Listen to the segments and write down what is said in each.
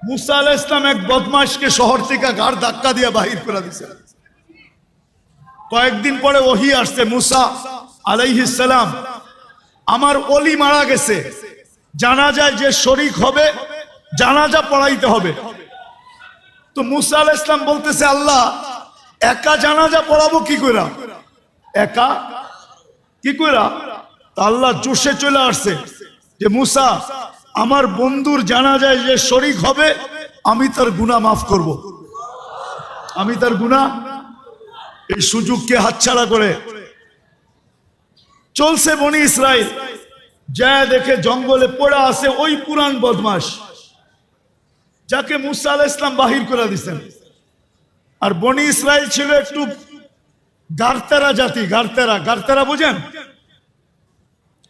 মুসা আলাইহিস সালাম এক বদমাশকে শহর থেকে গাড় ধাক্কা দিয়ে বাহির করে দিয়েছে। কয়েকদিন পরে ওহী আসছে, মুসা আলাইহিস সালাম, আমার ওলি মারা গেছে, জানাজায় যে শরীক হবে জানাজা পড়াইতে হবে। তো মুসা আলাইহিস সালাম বলতেছে, আল্লাহ একা জানাজা পড়াবো কি কইরা, একা কি কইরা? তা আল্লাহ জোশে চলে আসছে যে মুসা, আমার বন্ধুর জানাজায় যে শরীক হবে আমি তার গুনাহ মাফ করব, আমি তার গুনাহ। এই সুযোগকে হাতছাড়া করে চলছে বনি ইসরাইল, যা দেখে জঙ্গলে পড়া আছে ওই পুরান বদমাশ যাকে মুসা আলাইহিস সালাম বাহির করে দিয়েছেন। আর বনি ইসরাইল ছিল একটু গারতেরা জাতি, গারতেরা, গারতেরা বুঝেন,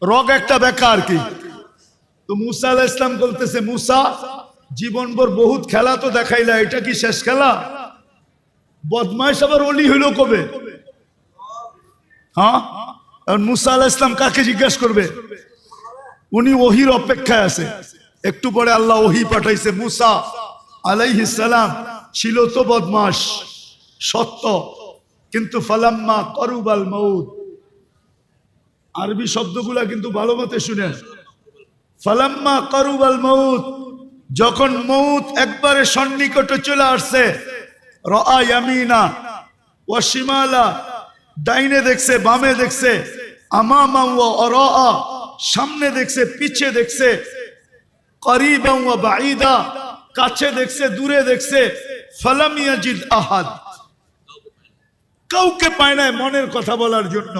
রগ একটা বেকা আর কি। তো মুসা আলাইহিস সালাম বলতেছে, মুসা জীবনভর বহুত খেলা তো দেখাইলা, এটা কি শেষ খেলা? বদমাইশ আবার ওলি হইল কবে? হ্যাঁ, মুসা আলাইহিস সালাম কাকে জিজ্ঞাসা করবে? উনি ওহির অপেক্ষায় আছে। একটু পরে আল্লাহ ওহি পাঠাইছে, মুসা আলাইহিস সালাম ছিল তো বদমাশ সত্য, কিন্তু ফালাম্মা করুবাল মউত, আরবি শব্দগুলা কিন্তু ভালো মতে শুনেন। ফালাম্মা করুবাল মউত, যখন মউত একবারে সন্নিকটে চলে আসছে, রাআ ইয়ামিনা ওয়া শিমালা, ডাইনে দেখছে বামে দেখছে, আমামা ওয়া আরাআ, সামনে দেখছে পিছে দেখছে, করিবা ওয়া বাঈদা, কাছে দেখছে দূরে দেখছে, ফালাম ইয়াজিদ আহাদ, কাউকে পায় না মনের কথা বলার জন্য।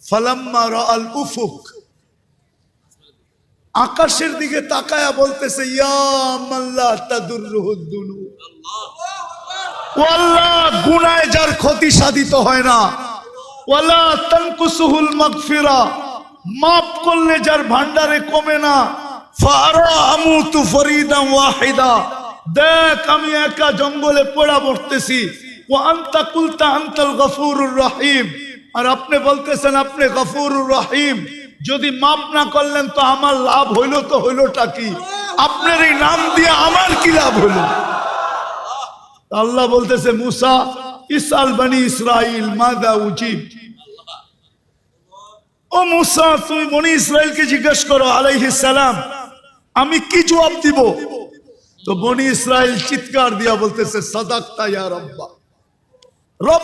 ফালাম্মা রাআল উফুক, আকাশের দিকে তাকায়া বলতেছে, ইয়া মাল্লা তাদুররুহুদ দুনু, ও আল্লাহ গুনাহে যার ক্ষতি সাধিত হয় না, ওয়ালা তানকুসুহুল মাগফিরা, মাফ করলে যার ভান্ডারে কমে না, ফারা আমুতু ফরিদান ওয়াহিদা, দেখ আমি একা জঙ্গলে পড়া পড়তেছি, ওয়া আনতা কুলতা আনতাল গফুরুর রহিম, আর আপনি বলতেছেন আপনি গফুরুর রহিম, যদি মাফ না করলেন তো আমার লাভ হইলো তো হইলোটা কি? আপনার এই নাম দিয়ে আমার কি লাভ হইলো? আল্লাহ বলতেছে, মুসা ইসআল বনি ইসরাইল মাযা উজিব, ও মুসা তুমি বনি ইসরাইলকে জিজ্ঞেস করো আলাইহিস সালাম আমি কি জবাব দিব। তো বনি ইসরাইল চিৎকার দিয়া বলতেছে, সাদাকতা ইয়া রাব্বা, রব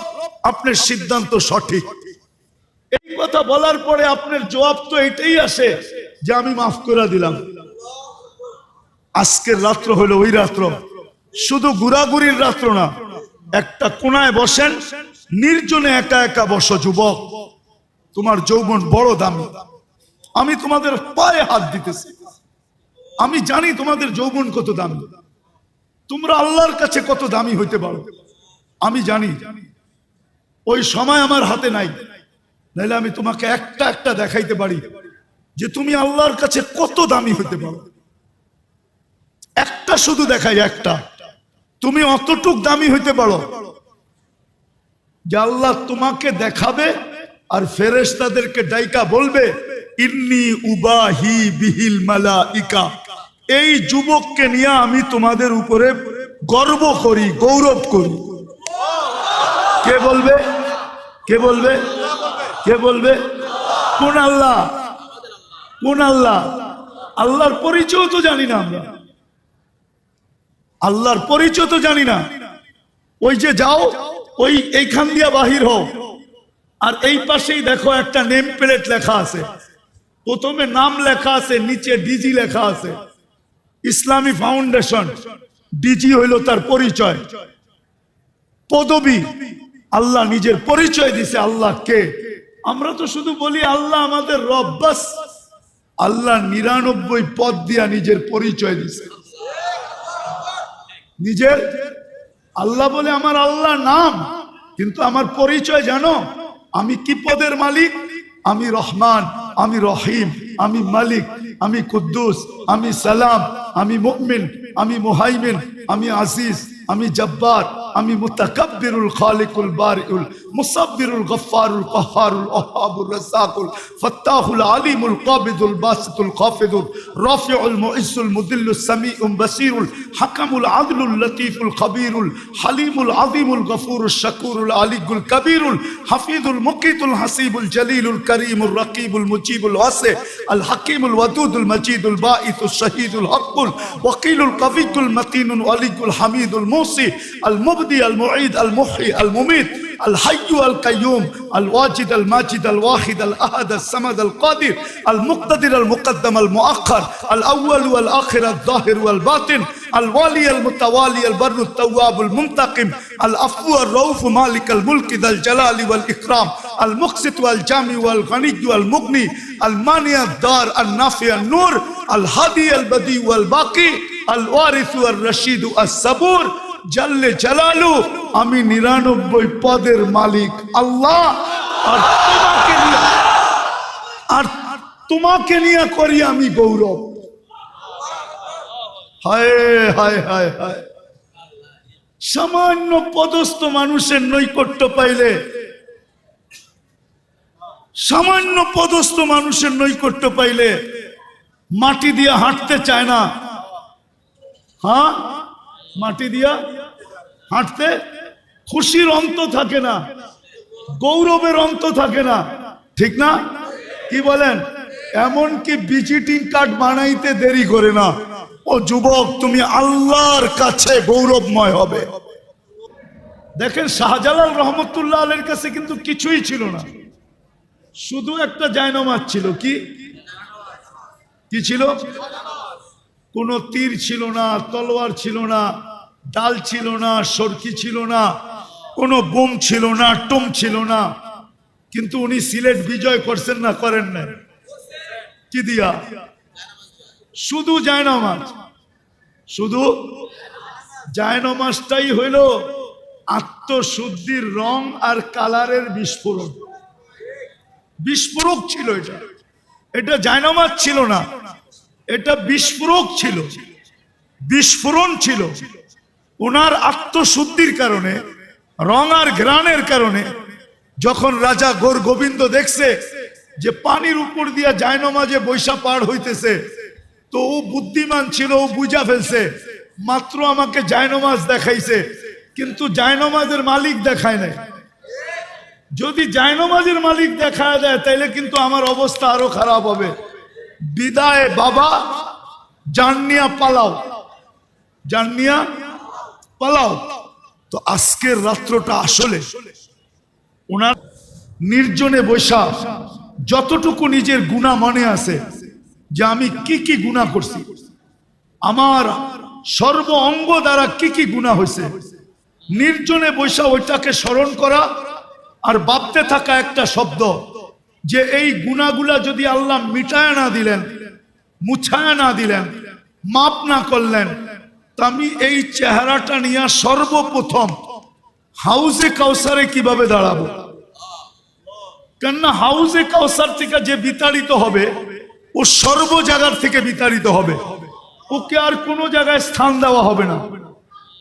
আপনার সিদ্ধান্ত সঠিক। এই কথা বলার পরে আপনার জবাব তো এটাই আসে যে আমি মাফ করে দিলাম। আজকের রাত্র হলো ওই রাত্র, শুধু ঘোরাঘুরির রাত্র না। একটা কোনায় বসেন, নির্জনে একা একা বসো। যুবক, তোমার যৌবন বড় দামি, আমি তোমাদের পায়ে হাত দিতেছি। আমি জানি তোমাদের যৌবন কত দামি, তোমরা আল্লাহর কাছে কত দামি হইতে পারো আমি জানি। ওই সময় আমার হাতে নাই, নাইলে আমি তোমাকে একটা একটা দেখাইতে পারি যে তুমি আল্লাহর কাছে কত দামি হইতে পারো। একটা শুধু দেখাই, একটা, তুমি অতটুক দামি হইতে পারো যে আল্লাহ তোমাকে দেখাবে আর ফেরেশতাদেরকে ডাইকা বলবে, ইন্নী উবাহি বিহিল মালাইকা, এই যুবককে নিয়ে আমি তোমাদের উপরে গর্ব করি, গৌরব করি। কে বলবে? কে বলবে? কে বলবে? কোন আল্লাহ? কোন আল্লাহ? আল্লাহর পরিচয় তো জানি না আমরা, আল্লাহর পরিচয় তো জানি না। ওই যে যাও, ওই এইখান দিয়া বাহির হও, আর এই পাশেই দেখো একটা নেম প্লেট লেখা আছে। প্রথমে নাম লেখা আছে, নিচে ডিজি লেখা আছে, ইসলামী ফাউন্ডেশন। ডিজি হইল তার পরিচয়, পদবী। আল্লাহ নিজের পরিচয় দিছে, আল্লাহ কে। আমরা তো শুধু বলি আল্লাহ আমাদের রব, বাস। আল্লাহ 99 পদ দিয়া নিজের পরিচয় দিছে, নিজের। আল্লাহ বলে আমার আল্লাহ নাম, কিন্তু আমার পরিচয় জানো আমি কি পদের মালিক? আমি রহমান, আমি রহিম, আমি মালিক, আমি কুদ্দুস, আমি সালাম, আমি মুমিন, আমি মুহাইমিন, আমি আজিজ, আমি জব্বার, আমি মুতাকাব্বিরুল খালিকুল বারিউল মুসাব্বিরুল গফফারুল কাহ্হারুল ওয়াহ্হাবুর রাজ্জাকুল ফাত্তাহুল আলিমুল কাবিদুল বাসিতুল খাফিদুর রাফিউল মুইজ্জুল মুদিল্লুস সামিউল বাসিরুল হাকামুল আদলুল লতীফুল খবীরুল হালিমুল আযীমুল গফুরুশ শাকুরুল আলিয়ুল কবীরুল হাফিজুল মুকিতুল হাসিবুল জলিলুল করিমুর রকিবুল মুজিবুল ওয়াসি আল হাকিমুল ওয়াদুদুল মজিদুল বাঈসুশ শহীদুল হকুল ওয়াকিলুল কবিয়ুল মতিনুল ওয়ালিয়ুল হামিদুল মুসি আল মুবদি আল মুঈদ আল মুহয়ি আল মুমিত الحي القيوم الواجد الماجد الواحد الأحد الصمد القادر المقتدر المقدم المؤخر الأول والآخر الظاهر والباطن الوالي المتوالي البر التواب المنتقم العفو الرؤوف مالك الملك ذا الجلال والإكرام المقسط والجامع والغني والمغني المانع الدار النافع النور الهادي البديع والباقي الوارث والرشيد الصبور জাল্লে জালালু আমি 99 পদের মালিক আল্লাহ আর তোমাকে নিয়ে করি আমি গৌরব হায় হায় হায় হায় সামান্য পদস্থ মানুষের নৈকট্য পাইলে সামান্য পদস্থ মানুষের নৈকট্য পাইলে মাটি দিয়ে হাঁটতে চায় না হ্যাঁ মাটি দিয়া হাঁটতে খুশির অন্ত থাকে না গৌরবের অন্ত থাকে না ঠিক না কি বলেন এমনকি ভিজিটিং কার্ড বানাইতে দেরি করে না ও যুবক তুমি আল্লাহর কাছে গৌরবময় হবে দেখেন শাহজালাল রহমতুল্লাহ আলাইহির কাছে কিন্তু কিছুই ছিল না শুধু একটা জায়নামাজ ছিল কি ছিল কোনো তীর ছিল না তলোয়ার ছিল না ডাল ছিল না সরকি ছিল না কোনো বোম ছিল না টম ছিল না কিন্তু উনি সিলেট বিজয় করছেন না করেন না কি দিয়া শুধু জায়নামাজ শুধু জায়নামাজটাই হইল আত্মশুদ্ধির রং আর কালারের বিস্ফোরণ বিস্ফোরক ছিল এটা জায়নামাজ ছিল না এটা বিস্ফোরক ছিল বিস্ফোরণ ছিল ওনার আত্মশুদ্ধির কারণে রং আর ঘ্রাণের কারণে যখন রাজা গোর গোবিন্দ দেখছে যে পানির উপর দিয়া জায়নামাজে বৈশা পার হইতেছে তো ও বুদ্ধিমান ছিল ও বুঝা ফেলছে মাত্র আমাকে জায়নামাজ দেখাইছে কিন্তু জায়নামাজের মালিক দেখায় নাই যদি জায়নামাজের মালিক দেখায় দেয় তাইলে কিন্তু আমার অবস্থা আরো খারাপ হবে বিদায় বাবা জানিয়া পালাও জানিয়া পালাও তো আজকের রাত্রটা আসলে ওনার নির্জনে বৈশা যতটুকু নিজের গুনাহ মনে আছে যে আমি কি কি গুনাহ করছি আমার সর্ব অঙ্গ দ্বারা কি কি গুনাহ হয়েছে নির্জনে বৈশা ওইটাকে স্মরণ করা আর ভাবতে থাকা একটা শব্দ যে এই গুনাহগুলা যদি আল্লাহ মিটায় না দিলেন মুছায় না দিলেন মাপ না করলেন তা আমি এই চেহারাটা নিয়ে সর্বপ্রথম হাউজে কাউসারে কিভাবে দাঁড়াবো কেননা হাউজে কাউসার থেকে যে বিতাড়িত হবে ও সর্ব জায়গার থেকে বিতাড়িত হবে ওকে আর কোনো জায়গায় স্থান দেওয়া হবে না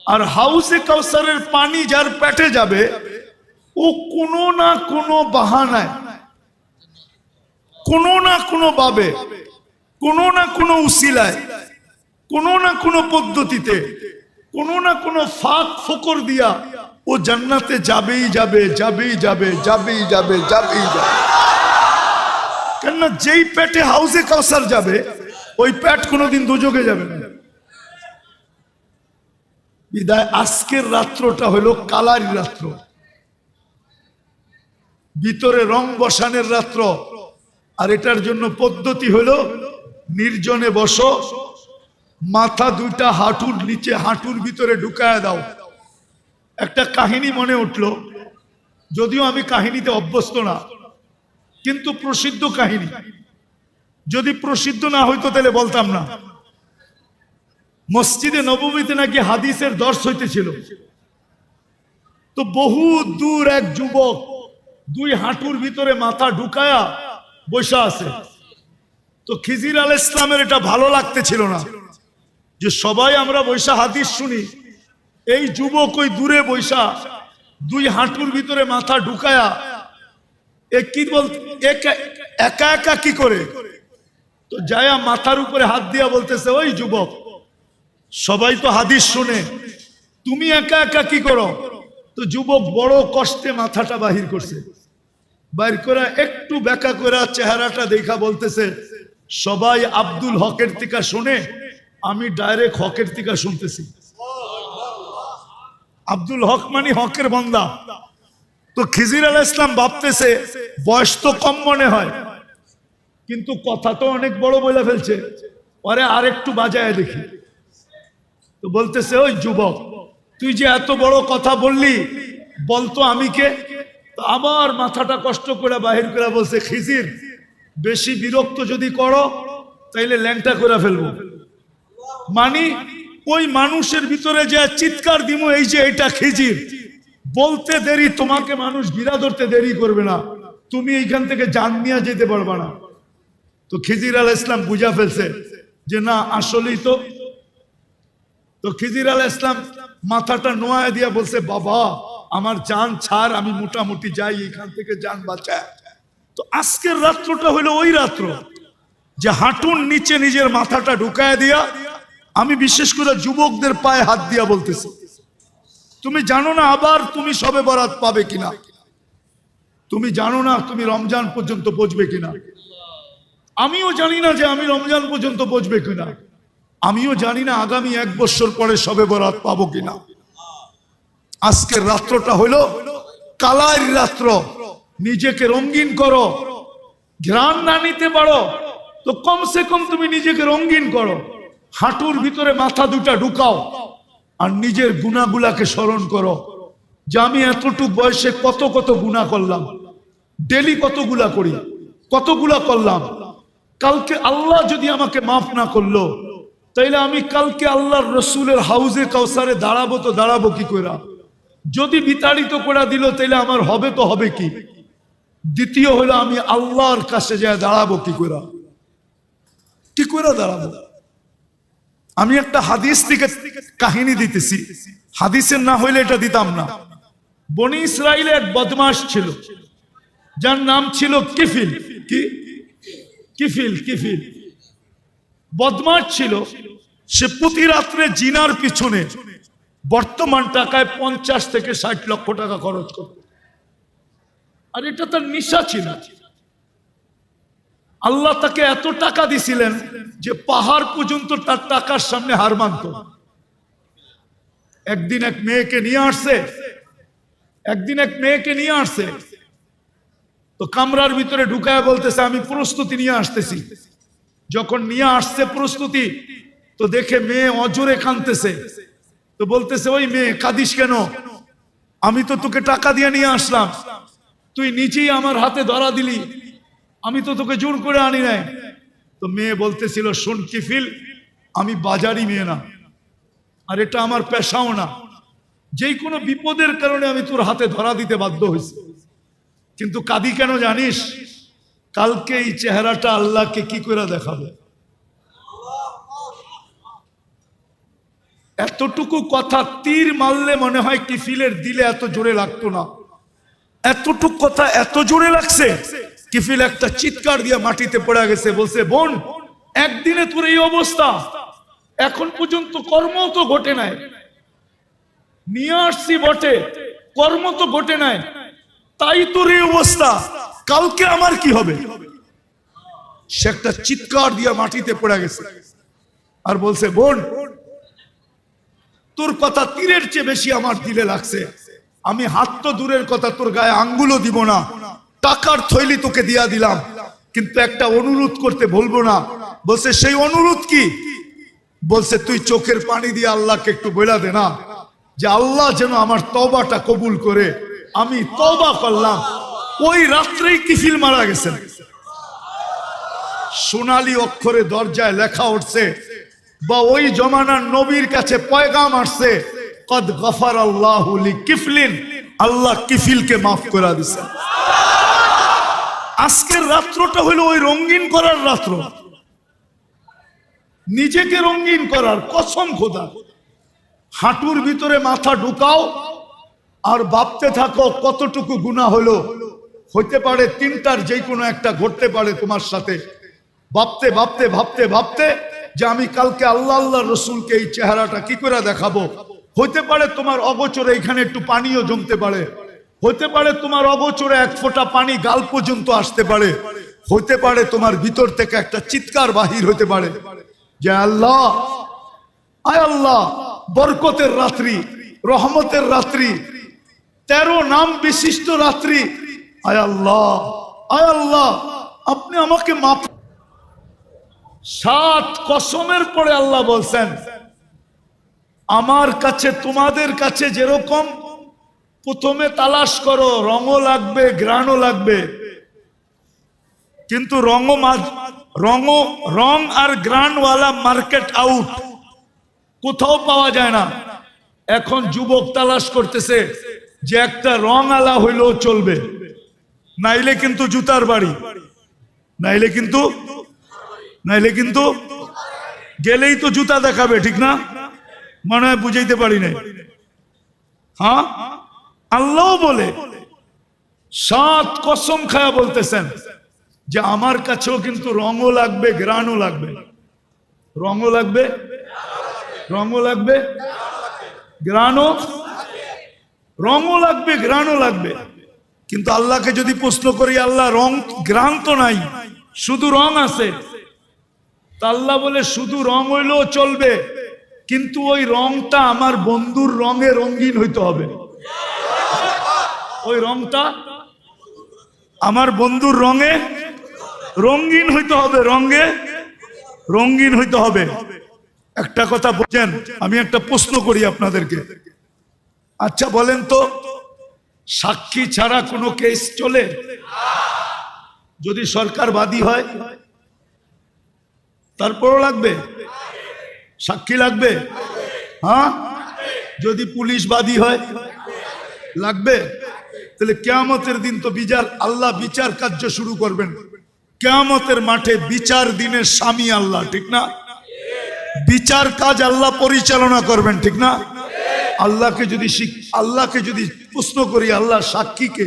আর হাউজে কাউসারের পানি যার পেটে যাবে ও কোনো না কোনো বাহানায় কোনো না কোনো ভাবে কোনো না কোনো উসিলায় কোনো না কোনো পদ্ধতিতে কোনো না কোনো ফাঁক ফোকর দিয়া ও জান্নাতে যাবেই যাবে যাবেই যাবে যাবেই যাবে যাবেই যাবে কেননা যেই পেটে হাউজে কাউসার যাবে ওই পেট কোনোদিন দুযোগে যাবে না বিদায় আজকের রাত্রটা হলো কালারি রাত্র ভিতরে রং বসানের রাত্র আর এটার জন্য পদ্ধতি হলো নির্জনে বসো মাথা দুইটা হাঁটুর নিচে হাঁটুর ভিতরে ঢুকায় দাও একটা কাহিনী মনে উঠলো যদিও আমি কাহিনীতে অভ্যস্ত না কিন্তু প্রসিদ্ধ কাহিনী যদি প্রসিদ্ধ না হইতো তাহলে বলতাম না মসজিদে নববীতে নাকি হাদিসের দর্শ হইতেছিল তো বহু দূর এক যুবক দুই হাঁটুর ভিতরে মাথা ঢুকায়া বসা আছে তো খিজির আলাইহিস সালামের এটা ভালো লাগতেছিল না যে সবাই আমরা বৈশা হাদিস শুনি এই যুবক ওই দূরে বৈশা দুই হাঁটুর ভিতরে মাথা ঢুকায়া কি বল একা একা কি করে, তো যায়া মাথার উপরে হাত দিয়া বলতেছে, ওই যুবক, সবাই তো হাদিস শুনে, তুমি একা একা কি করো? তো যুবক বড় কষ্টে মাথাটা বাহির করছে, বাইর করে একটু বেঁকা করে চেহারাটা দেখা বলতেছে, সবাই আব্দুল হকের থেকে শুনে, আমি ডাইরেক্ট হকের থেকে শুনতেছি। আব্দুল হক মানে হকের বান্দা। তো খিজির আলাইহিস সালাম ভাবতেছে বয়স তো কম মনে হয়, কিন্তু কথা তো অনেক বড় বলে ফেলছে, পরে আরেকটু বাজায় দেখি। তো বলতেছে, ওই যুবক, তুই যে এত বড় কথা বললি, বলতো আমি কে? তো আবার মাথাটা কষ্ট করে বাহির করে বলছে, খিজির, বেশি বিরক্ত যদি করো তাইলে ল্যাংটা করে ফেলবো। মানে ওই মানুষের ভিতরে যে চিৎকার দিমু, এই যে এটা খিজির, বলতে দেরি, তোমাকে মানুষ গিরা ধরতে দেরি করবে না, তুমি এইখান থেকে জান নিয়ে যেতে পারবা না। তো খিজির আলাইহিস সালাম বুঝা ফেলছে যে না, আসলেই তো। তো খিজির আলাইহিস সালাম মাথাটা নোয়া দিয়া বলছে, বাবা, আমার জান ছাড়, আমি মোটামুটি যাই এখান থেকে, জান বাঁচায়। তো আজকের রাত্রটা হলো ওই রাত্র যে হাঁটুর নিচে নিজের মাথাটা ঢুকায় দিয়া, আমি বিশেষ করে যুবকদের পায়ে হাত দিয়া বলতেছি, তুমি জানো না আবার তুমি সবে বরাত পাবে কিনা, তুমি জানো না তুমি রমজান পর্যন্ত পৌঁছবে কিনা, আমিও জানি না যে আমি রমজান পর্যন্ত পৌঁছবে কিনা, আমিও জানি না আগামী 1 বছর পরে সবে বরাত পাবো কিনা। আজকের রাত্রটা হলো কালার রাত্র, নিজেকে রঙিন করো। ঘ্রাণ না নিতে পারো তো কমসে কম তুমি নিজেকে রঙিন করো, হাঁটুর ভিতরে মাথা দুটা ঢুকাও, আর নিজের গুনাহগুলাকে স্মরণ করো যে আমি এতটুকু বয়সে কত কত গুনাহ করলাম, ডেলি কতগুলা করি, কতগুলা করলাম। কালকে আল্লাহ যদি আমাকে মাফ না করলো, তাইলে আমি কালকে আল্লাহর রসুলের হাউজে কাউসারে দাঁড়াবো, তো দাঁড়াবো কি করে? যদি বিতাড়িত করে দিল, তাইলে আমার হবে তো হবে কি? দ্বিতীয় হলো, আমি আল্লাহর কাছে যায় দাঁড়াবো কি করে? কি করে দাঁড়াবো? আমি একটা হাদিস থেকে কাহিনী দিতেছি, হাদিসের না হইলে এটা দিতাম না। বনি ইসরাইলে এক বদমাশ ছিল, যার নাম ছিল কিফিল। কি? কিফিল। কিফিল বদমাশ ছিল। সে প্রতি রাত্রে জিনার পিছনে বর্তমান টাকায় 50 থেকে 60 লক্ষ টাকা খরচ করত, আর এটা তার নেশা ছিল। আল্লাহ তাকে এত টাকা দিছিলেন যে পাহাড় পর্যন্ত তার টাকার সামনে হার মানত। একদিন এক মেয়েকে নিয়ে আসছে, তো কামরার ভিতরে ঢুকায় বলতেছে, আমি প্রস্তুতি নিয়ে আসতেছি। যখন নিয়ে আসছে প্রস্তুতি, তো দেখে মেয়ে অজরে কাঁদতেছে। তো বলতেছে, ওই মেয়ে, কাঁদিস কেন? আমি তো তোকে টাকা দিয়ে নিয়ে আসলাম, তুই নিজেই আমার হাতে ধরা দিলি, আমি তো তোকে জোর করে আনি নাই। তো মেয়ে বলতেছিল, শোন কিফিল, আমি বাজারি মেয়ে না, আর এটা আমার পেশাও না, যেই কোনো বিপদের কারণে আমি তোর হাতে ধরা দিতে বাধ্য হয়েছি। কিন্তু কাঁদি কেন জানিস? কালকে এই চেহারাটা আল্লাহকে কি করে দেখাবে? এতটুকু কথা তীর মারলে মনে হয় কিফিলের দিলে এত জোরে লাগতো না। এতটুকু কথা এত জোরে লাগছে, কিফিল একটা চিৎকার দিয়ে মাটিতে পড়ে গেছে। বলছে, বোন, একদিনে তোর এই অবস্থা, এখন পর্যন্ত কর্ম তো ঘটে নাই, নিয়ে আসছি বটে, কর্ম তো ঘটে নাই, তাই তোর এই অবস্থা, কালকে আমার কি হবে? সে একটা চিৎকার দিয়ে মাটিতে পড়ে গেছে আর বলছে, বোন, তোর কথা তীরের চেয়ে বেশি আমার দিলে লাগছে। আমি হাত তো দূরের কথা, তোর গায়ে আঙ্গুলও দিব না, টাকার থৈলি তোকে দিয়া দিলাম, কিন্তু একটা অনুরোধ করতে ভুলবো না। বলছে, সেই অনুরোধ কি? বলছে, তুই চোখের পানি দিয়ে আল্লাহকে একটু বলে দে না, যে আল্লাহ যেন আমার তওবাটা কবুল করে। আমি তওবা করলাম। ওই রাত্রেই কিফিল মারা গেছেন। সোনালী অক্ষরে দরজায় লেখা উঠছে, বা ওই জমানার নবীর কাছে পয়গাম আসছে, কদ গফারাল্লাহু লিকিফলিন, আল্লাহ কিফিলকে মাফ করে দিয়েছেন। আজকের রাত্রটা হলো ওই রঙিন করার রাত্র, নিজেকে রঙিন করার। কসম খোদা, হাঁটুর ভিতরে মাথা ঢুকাও আর ভাবতে থাকো কতটুকু গুনাহ হলো। হইতে পারে তিনটার যে কোনো একটা ঘটতে পারে তোমার সাথে। ভাবতে ভাবতে ভাবতে ভাবতে যে আমি কালকে আল্লাহ আল্লাহ রসুলকে এই চেহারাটা কি করে দেখাবো। হইতে পারে তোমার অগোচরে এখানে একটু পানিও জমতে পারে। হইতে পারে তোমার অগোচরে এক ফোঁটা পানি গাল পর্যন্ত আসতে পারে। হইতে পারে তোমার ভিতর থেকে একটা চিৎকার বাহির হতে পারে যে আল্লাহ, আয় আল্লাহ, বরকতের রাত্রি, রহমতের রাত্রি, 13 নাম বিশিষ্ট রাত্রি, আয় আল্লাহ, আয় আল্লাহ, আপনি আমাকে মাফ। 7 কসমের পরে আল্লাহ বলছেন আমার কাছে তোমাদের কাছে যেরকম প্রথমে তালাশ করো, রঙও লাগবে, গ্রাণও লাগবে, কিন্তু রং আর গ্রানওয়ালা মার্কেট আউট, কোথাও পাওয়া যায় না। এখন যুবক তালাশ করতেছে যে একটা রং আলা হইলেও চলবে, নাইলে কিন্তু জুতার বাড়ি, নাইলে কিন্তু গেলেই তো জুতা দেখাবে, ঠিক না? মনে হয় বুঝাইতে পারি নাই। হ্যাঁ, আল্লাহ বলে 7 কসম খায়া বলতেছেন যে আমার কাছেও কিন্তু রঙও লাগবে, গ্রানও লাগবে, রঙও লাগবে, রঙও লাগবে, গ্রানও, রঙও লাগবে, গ্রানও লাগবে। কিন্তু আল্লাহকে যদি প্রশ্ন করি, আল্লাহ রং গ্রান তো নাই, শুধু রং আছে, তা আল্লাহ বলে শুধু রং হইলেও চলবে, কিন্তু ওই রংটা আমার বন্ধুর রঙে রঙিন হইতে হবে। ওই রংটা আমার বন্ধুর রঙে রঙিন হইতে হবে, রঙে রঙিন হইতে হবে। একটা কথা বলেন, আমি একটা প্রশ্ন করি আপনাদেরকে, আচ্ছা বলেন তো, সাক্ষী ছাড়া কোনো কেস চলে? যদি সরকার বাদী হয় তারপরও লাগবে সাক্ষী, লাগবে? হ্যাঁ, যদি পুলিশ বাদী হয় লাগবে? তাহলে কিয়ামতের দিন তো আল্লাহ বিচার কার্য শুরু করবেন। কিয়ামতের মাঠে বিচার দিনের স্বামী আল্লাহ, ঠিক না? বিচার কাজ আল্লাহ পরিচালনা করবেন, ঠিক না? আল্লাহকে যদি প্রশ্ন করি, আল্লাহ সাক্ষীকে,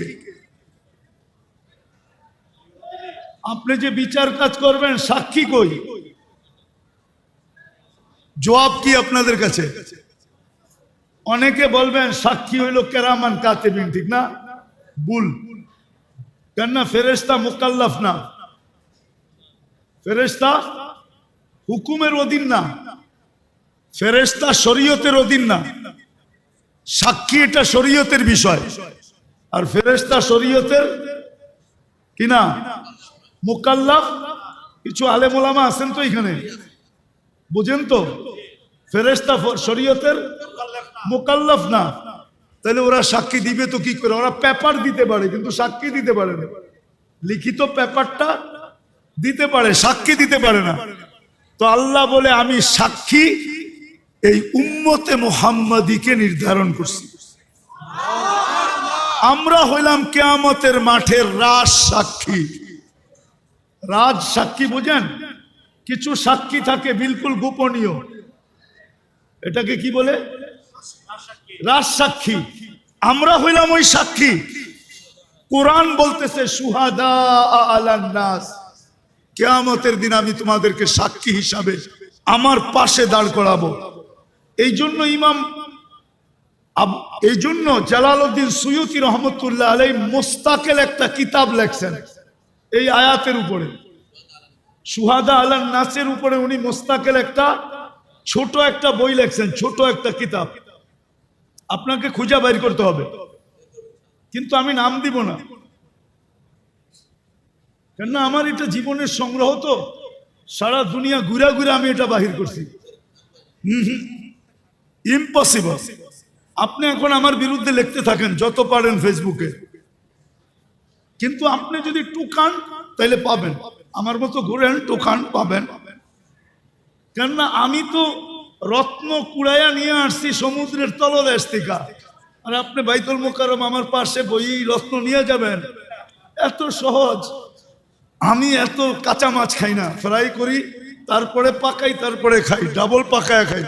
আপনি যে বিচার কাজ করবেন সাক্ষী কই? জবাব কি আপনাদের কাছে? অনেকে বলবেন সাক্ষী হইল কেরামান কাতিবিন, ঠিক না? ভুল। কেননা ফেরেশতা মুকাল্লাফ না, ফেরেশতা হুকুমের অধীন না, ফেরেশতা শরীয়তের অধীন না। সাক্ষী এটা শরীয়তের বিষয়, আর ফেরেশতা শরীয়তের কি না, মুকাল্লাফ। কিছু আলেম ওলামা আছেন তো এখানে, বুঝেন তো, ফেরেশতা শরীয়তের মুকাল্লাফ না, তাহলে ওরা সাক্ষী দিবে তো কি করে? ওরা পেপার দিতে পারে কিন্তু সাক্ষী দিতে পারে না। লিখিত পেপারটা দিতে পারে, সাক্ষী দিতে পারে না। তো আল্লাহ বলে আমি সাক্ষী এই উম্মতে মুহাম্মাদীকে নির্ধারণ করছি। আমরা হইলাম কিয়ামতের মাঠের রাজ সাক্ষী। রাজ সাক্ষী বুঝেন? কিছু সাক্ষী থাকে বিলকুল গোপনীয়, এটাকে কি বলে? রাজ সাক্ষী। আমরা হইলাম ওই সাক্ষী। কোরআন বলতেছে সুহাদা আলান নাস, কিয়ামতের দিন আমি তোমাদেরকে সাক্ষী হিসাবে আমার পাশে দাঁড় করাবো। এই জন্য জালালউদ্দিন সুয়ুতি রহমতুল্লাহ আলাইহি মুস্তাকিল একটা কিতাব লেখছেন এই আয়াতের উপরে, সুহাদা আলান নাসের উপরে। উনি মুস্তাকিল একটা ছোট একটা বই লেখছেন, ছোট একটা কিতাব। আপনাকে খুঁজে বাইর করতে হবে, কিন্তু আমি নাম দিব না, কেননা আমার এটা জীবনের সংগ্রহ, তো সারা দুনিয়া ঘুরা ঘুরে আমি এটা বাহির করছি। ইম্পসিবল। আপনি এখন আমার বিরুদ্ধে লিখতে থাকেন যত পারেন ফেসবুকে, কিন্তু আপনি যদি টুকান তাহলে পাবেন, আমার মতো ঘুরেন টোকান পাবেন। কেননা আমি তো রত্ন কুড়াইয়া নিয়ে আসছি সমুদ্রের তলদেশ থেকে, আর আপনি বাইতুল মুকাররম আমার পাশে বই রত্ন নিয়ে যাবেন? এত সহজ। আমি এত কাঁচা মাছ খাই না, ফ্রাই করি, তারপরে পাকাই, তারপরে খাই, ডাবল পাকায়া খাই।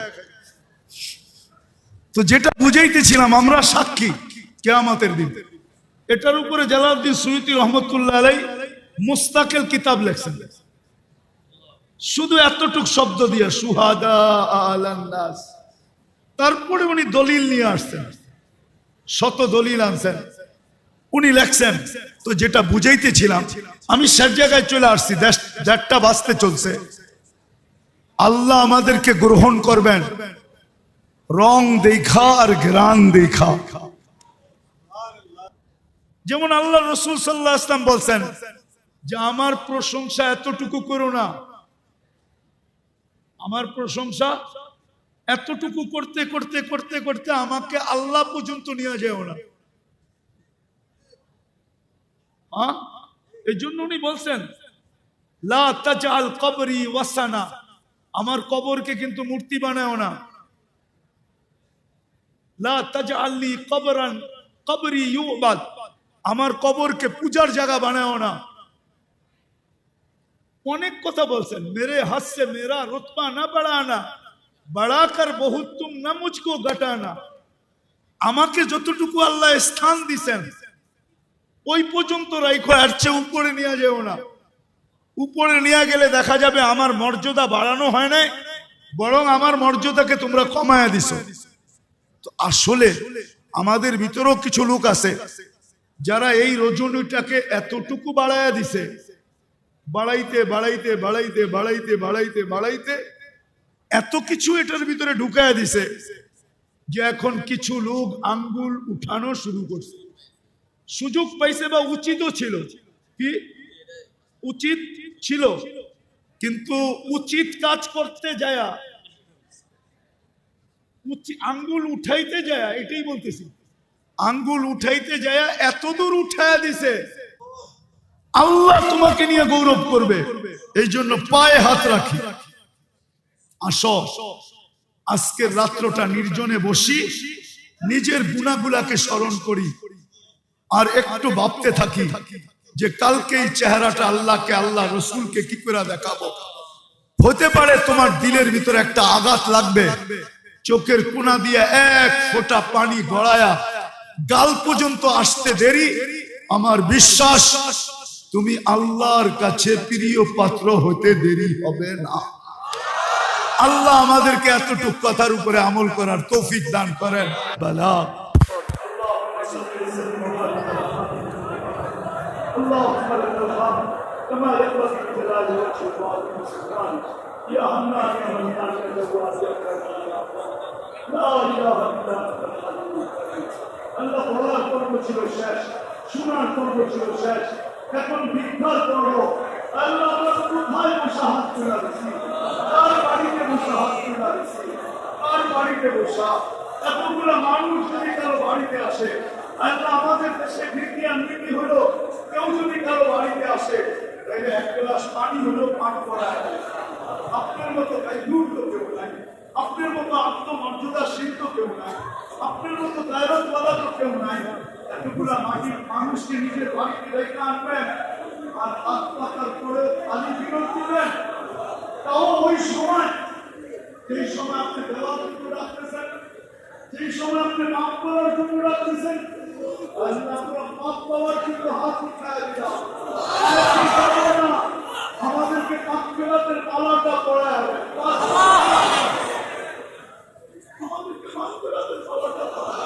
তো যেটা বুঝাইতেছিলাম, আমরা সাক্ষী কিয়ামতের দিন। এটার উপরে জালালউদ্দিন সুয়ুতী রহমতুল্লাহ আলাইহি মুস্তাকিল কিতাব লেখছেন, শুধু এতটুক শব্দ দিয়ে সুহাদা আলান নাস। তারপরে উনি দলিল নিয়ে আসছেন, শত দলিল আনছেন, উনি লেখছেন। তো যেটা বুঝাইতেছিলাম, আমি সব জায়গায় চলে আসছি, দেড়টা বাজতে চলছে। আল্লাহ আমাদেরকে গ্রহণ করবেন রং দেখা আর গ্রান দেখা। যেমন আল্লাহ রসুল সাল্লাল্লাহু আলাইহি ওয়াসাল্লাম বলছেন যে আমার প্রশংসা এতটুকু করো না, আমার প্রশংসা এতটুকু করতে করতে করতে করতে আমাকে আল্লাহ পর্যন্ত নিয়ে যাও না। এই জন্য উনি বলছেন লা তাজআল কবরি ওয়াসানা, আমার কবরকে কিন্তু মূর্তি বানাও না। লা তাজআলনি কবরান কবরি ইউবাদ, আমার কবরকে পূজার জায়গা বানাও না। অনেক কথা বলছেন। মেরে হাত সে মেরা রুতবা না বাড়ানা, বাড়াকর বহুত তুম না মুঝকো ঘটানা। আমাকে যতটুকু আল্লাহ স্থান দিছেন ওই পর্যন্ত রাখো, আর চেয়ে উপরে নিয়ে যেও না। উপরে নিয়ে গেলে দেখা যাবে আমার মর্যাদা বাড়ানো হয় নাই, বরং আমার মর্যাদাকে তোমরা কমায়া দিছো। তো আসলে আমাদের ভিতরেও কিছু লোক আছে যারা এই রজনীটাকে এতটুকু বাড়ায়া দিছে, বাড়াইতে বাড়াইতে বাড়াইতে বাড়াইতে বাড়াইতে বাড়াইতে এত কিছু এটার ভিতরে ঢুকায়া দিছে যে এখন কিছু লোক আঙ্গুল উঠানো শুরু করছে। সুযোগ পাইছে বা উচিতও ছিল, কি উচিত ছিল, কিন্তু উচিত কাজ করতে যায় আঙ্গুল উঠাইতে যায়, এটাই বলতেছি, আঙ্গুল উঠাইতে যায় এত দূর উঠায়া দিছে। আল্লাহ তোমাকে নিয়ে গৌরব করবে, এই জন্য পায়ে হাত রাখি। আসো আজকের রাত্রটা নির্জনে বসি, নিজের গুনাহগুলাকে স্মরণ করি, আর একটু ভাবতে থাকি যে কালকে এই চেহারাটা আল্লাহকে, আল্লাহ রসুলকে কি করে দেখাবো। হতে পারে তোমার দিলের ভিতরে একটা আঘাত লাগবে, চোখের কোনা দিয়ে এক ফোঁটা পানি গড়ায়া গাল পর্যন্ত আসতে দেরি। আমার বিশ্বাস তুমি আল্লাহর কাছে প্রিয় পাত্র হতে দেরি হবে না। আল্লাহ আমাদেরকে এতটুক কথার উপরে আমল করার তৌফিক দান করেন। বালা আল্লাহ বলার পর্ব ছিল শেষ, শোনার পর্ব ছিল শেষ, এখন ভিক্ষার পর্ব। আল্লাহ আমরা কোথায় বসে হাত তুলে দিচ্ছি, কার বাড়িতে বসে হাত তুলে দিচ্ছি, কার বাড়িতে বসা। এতগুলো মানুষ যদি কারো বাড়িতে আসে, আল্লাহ আমাদের দেশে খ্রিস্টিয়ান নীতি হলো কেউ যদি কারো বাড়িতে আসে তাহলে এক গ্লাস পানি হলো পান করায়। আপনার মতো গাইডুর তো কেউ নাই, আপনার মতো আত্মমর্যাদাশীল তো কেউ নাই, আপনার মতো গায়রতওয়ালা তো কেউ নাই। এতগুলা মাটির মানুষকে নিজের বাড়িতে রেখে আনবেন আর হাত পাতার পরে খালি ফিরত দিবেন, তাও ওই সময় যেই সময় আপনি দেওয়ার জন্য রাখতেছেন, যেই সময় আপনি মাফ করার জন্য রাখতেছেন, আমরা মাফ পাওয়ার জন্য হাত উঠায় দিলাম। আমাদেরকে কাকফেরাতের পালাটা পড়ায় হবে, আমাদেরকে কাকফেরাতের পালাটা পড়ায়।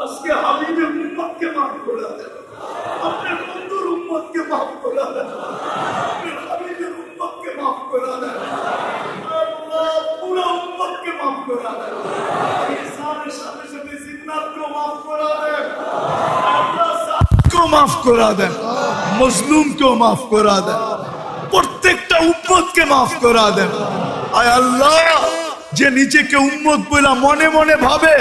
আজকে হাবিবের উম্মতকে মাফ করে দেন, আপনার বন্ধুর উম্মতকে মাফ করে দেন, আপনার হাবিবের উম্মতকে মাফ করে দেন, আল্লাহ পুরো উম্মতকে মাফ করে দেন। ইনসানের সাথে সাথে জিন্নাতকেও মাফ করে দেন, আল্লাহ কেউ মাফ করা দেন, মজলুমকেও মাফ করা দেন, প্রত্যেকটা উম্মতকে মাফ করা দেন। আয় আল্লাহ, যে নিজেকে উম্মত বলে মনে মনে ভাবে,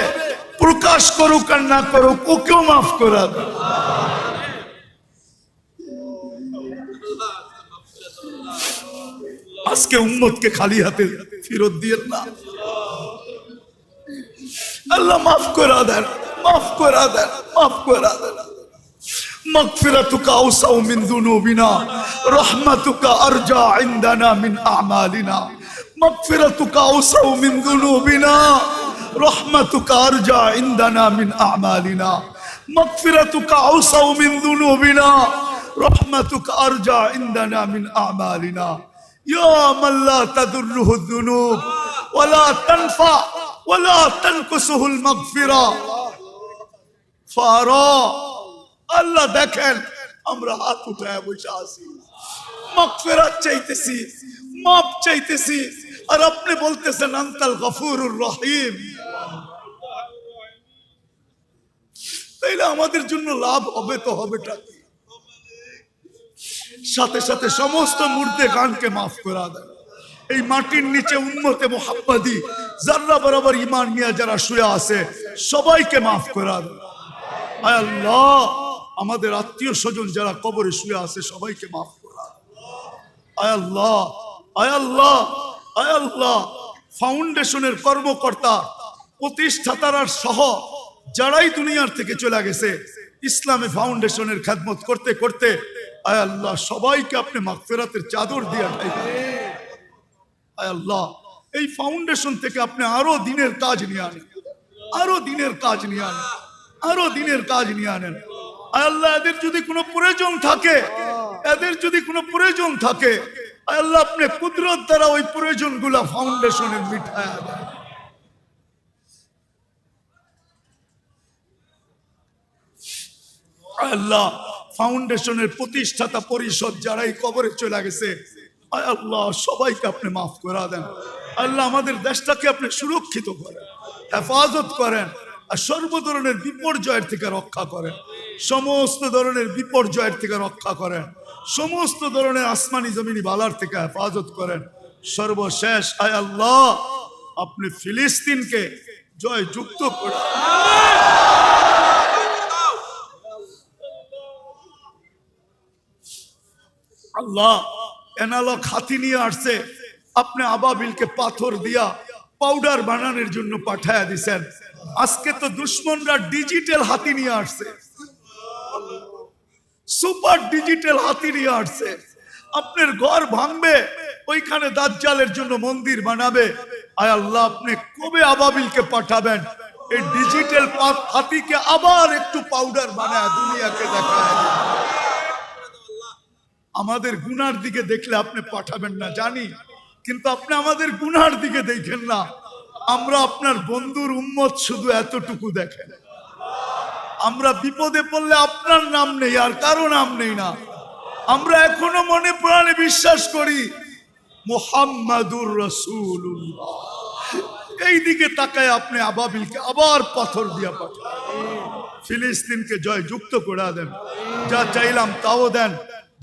প্রকাশ করুক আর না করুক, ওকেও মাফ করা দেন। আজকে উম্মতকে খালি হাতে ফেরত দিয়েন না, আল্লাহ মাফ করা দেন, মাফ করা দেন, মাফ করা দেন। মাগফিরাতুকা আওসাউ মিন যুনুবিনা, রাহমাতুকা আরজা ইনদানা মিন আমালিনা। মাগফিরাতুকা আওসাউ মিন যুনুবিনা রাহমাতুকা আরজা ইনদানা মিন আমালিনা মাগফিরাতুকা আওসাউ মিন যুনুবিনা রাহমাতুকা আরজা ইনদানা মিন আমালিনা ইয়া মান লা তাদুররুহু যুনুব ওয়ালা তানফা ওয়ালা তানকুসুহুল মাগফিরা ফারা। আল্লাহ দেখেন আমরা হাত উঠায় বসে আছি, মাগফিরাত চাইতেছি, মাপ চাইতেছি, আর আপনি বলতেছেন আনতাল গফুরুর রহিম। তাইলে আমাদের জন্য লাভ হবে তো হবেটা কি? সাথে সাথে সমস্ত মুর্দে গানকে মাফ করা দেন। এই মাটির নিচে উম্মতে মুহাম্মাদি যারা বরাবর ঈমান নিয়ে যারা শুয়ে আছে সবাইকে মাফ করা দেন। আয় আল্লাহ, আমাদের আত্মীয় স্বজন যারা কবরে শুয়ে আছে সবাইকে মাফ করা দেন। আয় আল্লাহ, আয় আল্লাহ, আয় আল্লাহ, ফাউন্ডেশনের কর্মকর্তা প্রতিষ্ঠাতারা সহ যারাই দুনিয়ার থেকে চলে গেছে ইসলামী ফাউন্ডেশনের খেদমত করতে করতে, আয় আল্লাহ সবাইকে আপনি মাগফিরাতের চাদর দিয়ে ঢাকেন। আয় আল্লাহ, এই ফাউন্ডেশন থেকে আপনি আরো দিনের কাজ নিয়ে আনেন, আরো দিনের কাজ নিয়ে আনেন, আরো দিনের কাজ নিয়ে আনেন। আয় আল্লাহ, এদের যদি কোনো প্রয়োজন থাকে, এদের যদি কোনো প্রয়োজন থাকে, আয় আল্লাহ আপনি কুদরত দ্বারা ওই প্রয়োজনগুলা ফাউন্ডেশনের মিটায়া দেন। আয় আল্লাহ, ফাউন্ডেশনের প্রতিষ্ঠাতা পরিষদ যারাই কবরে চলে গেছে, আয় আল্লাহ সবাইকে আপনি মাফ করে দেন। আল্লাহ আমাদের দেশটাকে আপনি সুরক্ষিত করেন, হেফাজত করেন, আর সর্ব ধরনের বিপর্যয়ের থেকে রক্ষা করেন, সমস্ত ধরনের বিপর্যয়ের থেকে রক্ষা করেন, সমস্ত ধরনের আসমানি জমিনি বালার থেকে হেফাজত করেন। সর্বশেষ আয় আল্লাহ আপনি ফিলিস্তিনকে জয় যুক্ত করেন। আল্লাহ এনালক হাতি নিয়ে আসছে, আপনি আবাবিলকে পাথর দিয়া পাউডার বানানোর জন্য পাঠায়া দিছেন। আজকে তো দুশ্মনরা ডিজিটাল হাতি নিয়ে আসছে, সুপার ডিজিটাল হাতি নিয়ে আসছে। আপনার ঘর ভাঙবে, ওইখানে দাজ্জালের জন্য মন্দির বানাবে। আয় আল্লাহ আপনি কবে আবাবিলকে পাঠাবেন এই ডিজিটাল হাতিকে আবার একটু পাউডার বানায় দুনিয়াকে দেখায়? আমাদের গুনার দিকে দেখলে আপনি পাঠাবেন না জানি, কিন্তু আপনি আমাদের গুনার দিকে দেখেন না। আমরা আপনার বন্ধুর উম্মত শুধু এতটুকু দেখেন। আমরা বিপদে পড়লে আপনার নাম নেই, আর কারো নাম নেই না। আমরা এখনো মনে প্রাণে বিশ্বাস করি মুহাম্মাদুর রাসূলুল্লাহ। এই দিকে তাকায় আপনি আবাবিলকে আবার পাথর দিয়া পাঠান। ফিলিস্তিনকে জয় যুক্ত করে দেন, যা চাইলাম তাও দেন,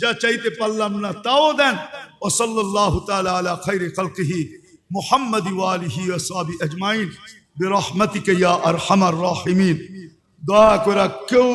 যা চাইতে পারলাম না তাও দেন। ওয়া সাল্লাল্লাহু তাআলা আলা খায়রি খালকিহি মুহাম্মাদি ওয়া আলিহি ওয়া সাহবিহি আজমাইন বিরহমাতিকা ইয়া আরহামার রাহিমিন। দোয়া করে কেউ